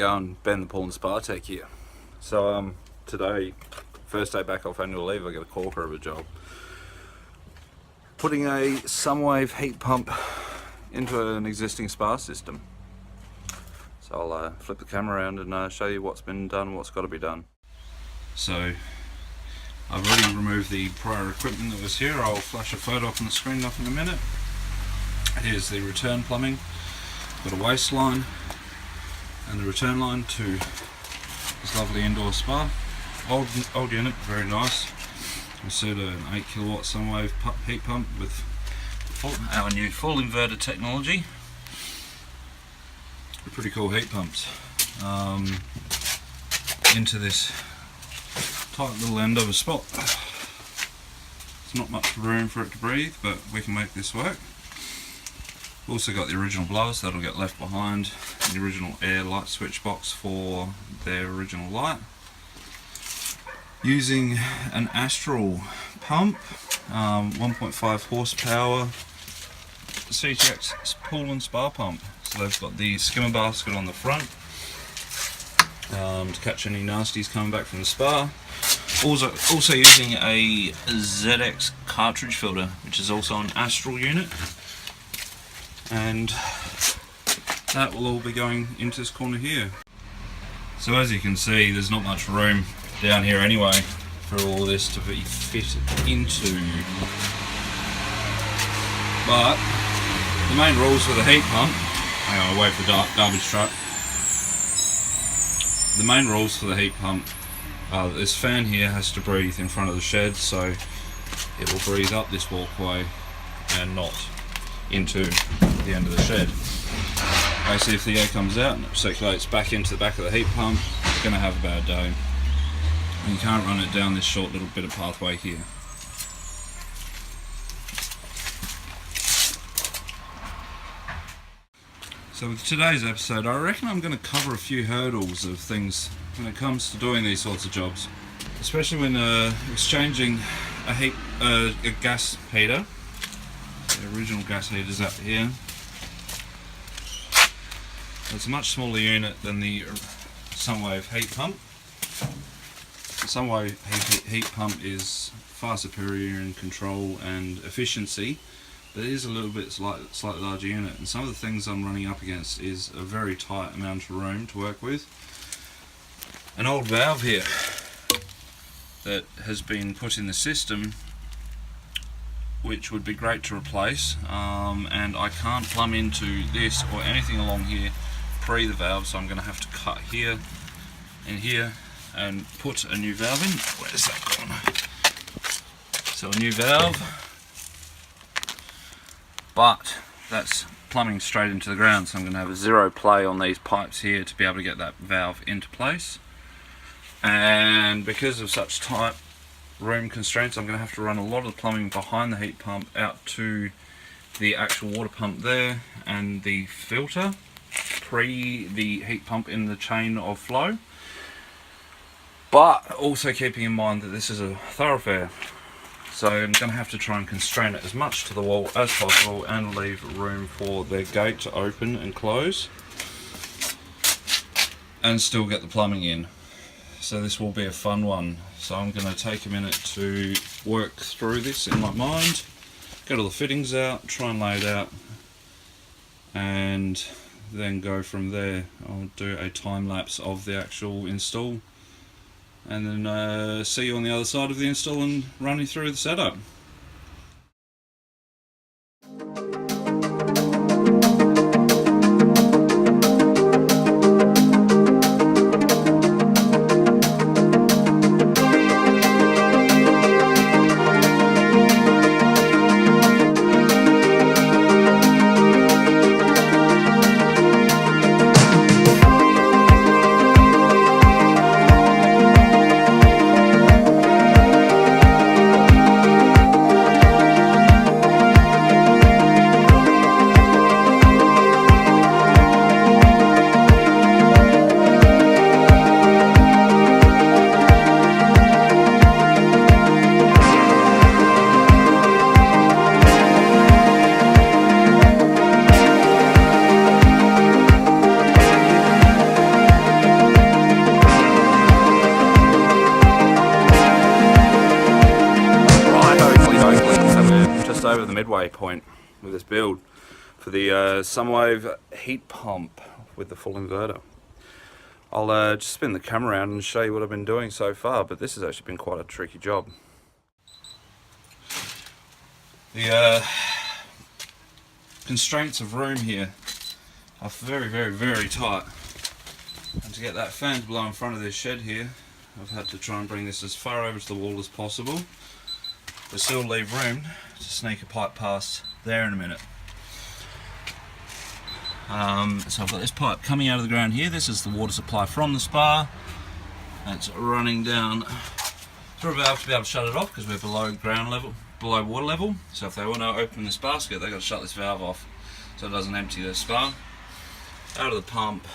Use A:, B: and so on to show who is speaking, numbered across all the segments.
A: going, Ben the Pool and Spa Tech here. So today, first day back off annual leave, I got a corker of a job. Putting a Summerwave heat pump into an existing spa system. So I'll flip the camera around and show you what's been done and what's got to be done. So I've already removed the prior equipment that was here. I'll flash a photo up on the screen up in a minute. Here's the return plumbing. Got a waste line and the return line to this lovely indoor spa. Old unit, very nice. Insert an 8 kilowatt Summerwave heat pump with our new full inverter technology. Pretty cool heat pumps. Into this tight little end of a spot. There's not much room for it to breathe, but we can make this work. Also got the original blowers that'll get left behind, the original air light switch box for their original light. Using an Astral pump, 1.5 horsepower CTX pool and spa pump. So they've got the skimmer basket on the front to catch any nasties coming back from the spa. Also using a ZX cartridge filter, which is also an Astral unit. And that will all be going into this corner here. So as you can see, there's not much room down here anyway for all this to be fitted into. But the main rules for the heat pump, hang on, I'll wait for the garbage truck. The main rules for the heat pump are that this fan here has to breathe in front of the shed, so it will breathe up this walkway and not into the end of the shed. Basically, if the air comes out and it circulates back into the back of the heat pump, it's going to have a bad day. And you can't run it down this short little bit of pathway here. So with today's episode, I reckon I'm going to cover a few hurdles of things when it comes to doing these sorts of jobs, especially when exchanging a gas heater. The original gas heater is up here. It's a much smaller unit than the Summerwave heat pump. The Summerwave heat pump is far superior in control and efficiency, but it is a little bit slightly larger unit, and some of the things I'm running up against is a very tight amount of room to work with. An old valve here that has been put in the system, which would be great to replace, and I can't plumb into this or anything along here pre the valve, so I'm going to have to cut here and here and put a new valve in. Where's that gone? So a new valve, but that's plumbing straight into the ground, so I'm going to have a zero play on these pipes here to be able to get that valve into place. And because of such tight room constraints, I'm going to have to run a lot of the plumbing behind the heat pump out to the actual water pump there and the filter pre the heat pump in the chain of flow, but also keeping in mind that this is a thoroughfare, so I'm going to have to try and constrain it as much to the wall as possible and leave room for the gate to open and close and still get the plumbing in. So this will be a fun one. So I'm going to take a minute to work through this in my mind, get all the fittings out, try and lay it out, and then go from there. I'll do a time lapse of the actual install, and then see you on the other side of the install and run you through the setup. waypoint with this build for the Summerwave heat pump with the full inverter. I'll just spin the camera around and show you what I've been doing so far, but this has actually been quite a tricky job. The constraints of room here are very tight, and to get that fan to blow in front of this shed here, I've had to try and bring this as far over to the wall as possible, but still leave room to sneak a pipe past there in a minute. So I've got this pipe coming out of the ground here. This is the water supply from the spa. It's running down through a valve to be able to shut it off because we're below ground level, below water level. So if they want to open this basket, they've got to shut this valve off so it doesn't empty the spa. Out of the pump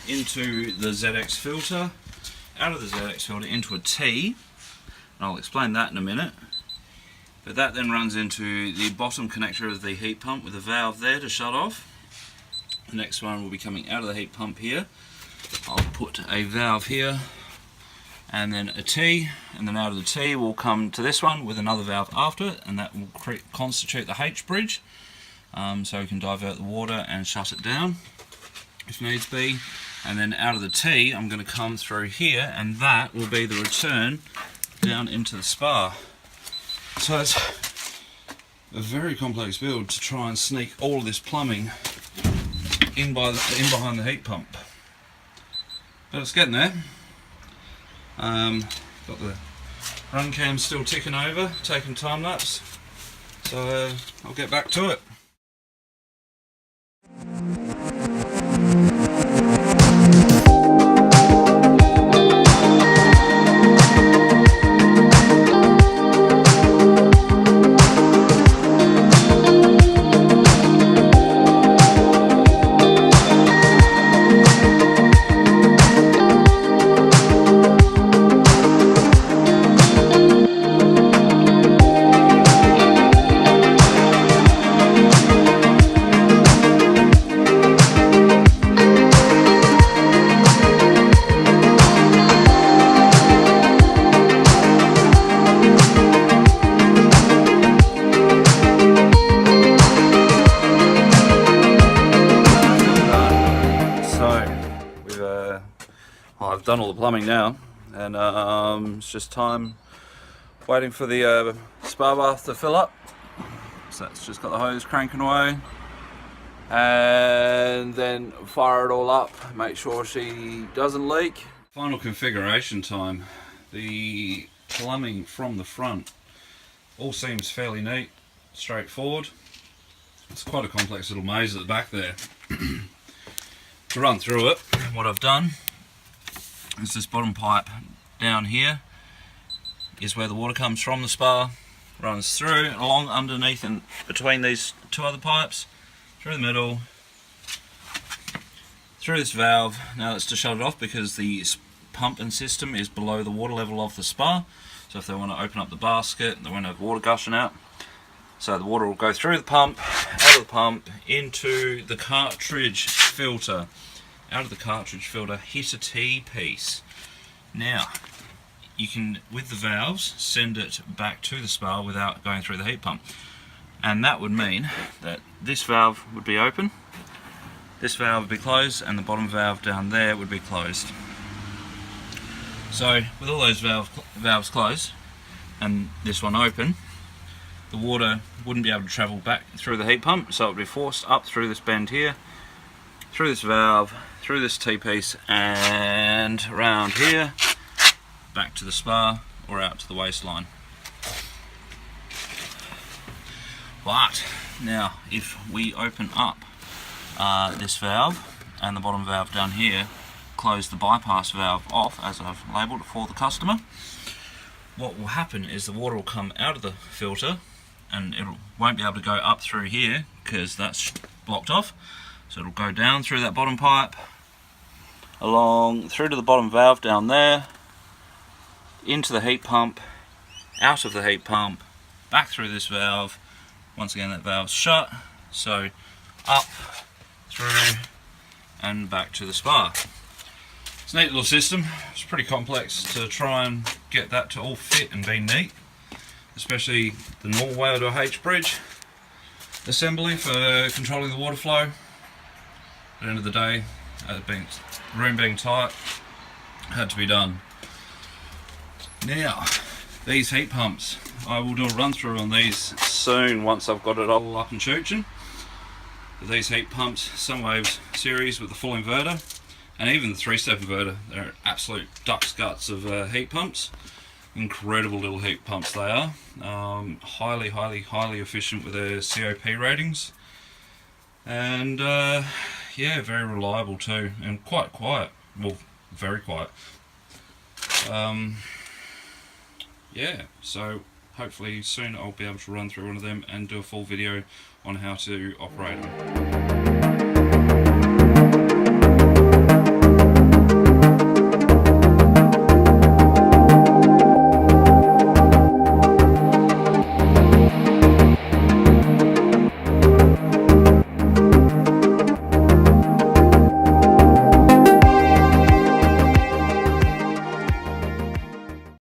A: into the ZX filter, out of the ZX filter into a T, and I'll explain that in a minute. But that then runs into the bottom connector of the heat pump with a valve there to shut off. The next one will be coming out of the heat pump here. I'll put a valve here and then a T, and then out of the T will come to this one with another valve after it, and that will constitute the H bridge, so we can divert the water and shut it down if needs be. And then out of the T I'm going to come through here, and that will be the return down into the spa. So it's a very complex build to try and sneak all of this plumbing in behind the heat pump, but it's getting there. Got the run cam still ticking over, taking time lapse, so I'll get back to it. I've done all the plumbing now, and it's just time waiting for the spa bath to fill up. So that's just got the hose cranking away, and then fire it all up, make sure she doesn't leak. Final configuration time. The plumbing from the front all seems fairly neat, straightforward. It's quite a complex little maze at the back there. To run through it, what I've done is this bottom pipe down here is where the water comes from the spa, runs through along underneath and between these two other pipes, through the middle, through this valve. Now that's to shut it off because the pump and system is below the water level of the spa, so if they want to open up the basket they won't have water gushing out. So the water will go through the pump, out of the pump, into the cartridge filter. Out of the cartridge filter, hit a T piece. Now, you can, with the valves, send it back to the spa without going through the heat pump. And that would mean that this valve would be open, this valve would be closed, and the bottom valve down there would be closed. So, with all those valves closed, and this one open, the water wouldn't be able to travel back through the heat pump, so it would be forced up through this bend here, through this valve, through this T-piece, and around here, back to the spa or out to the waistline. But now, if we open up this valve and the bottom valve down here, close the bypass valve off as I've labelled it for the customer, what will happen is the water will come out of the filter and it won't be able to go up through here because that's blocked off. So it'll go down through that bottom pipe, along through to the bottom valve down there, into the heat pump, out of the heat pump, back through this valve. Once again that valve's shut, so up, through, and back to the spa. It's a neat little system. It's pretty complex to try and get that to all fit and be neat, especially the normal way to a H bridge. assembly for controlling the water flow. At the end of the day, room being tight, had to be done. Now, these heat pumps, I will do a run through on these soon once I've got it all up and chooching. These heat pumps, Summerwave series with the full inverter, and even the 3-step inverter, they're absolute duck's guts of heat pumps. Incredible little heat pumps they are. Highly efficient with their COP ratings, and yeah, very reliable too, and quite quiet. Well, very quiet. Yeah, so hopefully soon I'll be able to run through one of them and do a full video on how to operate them.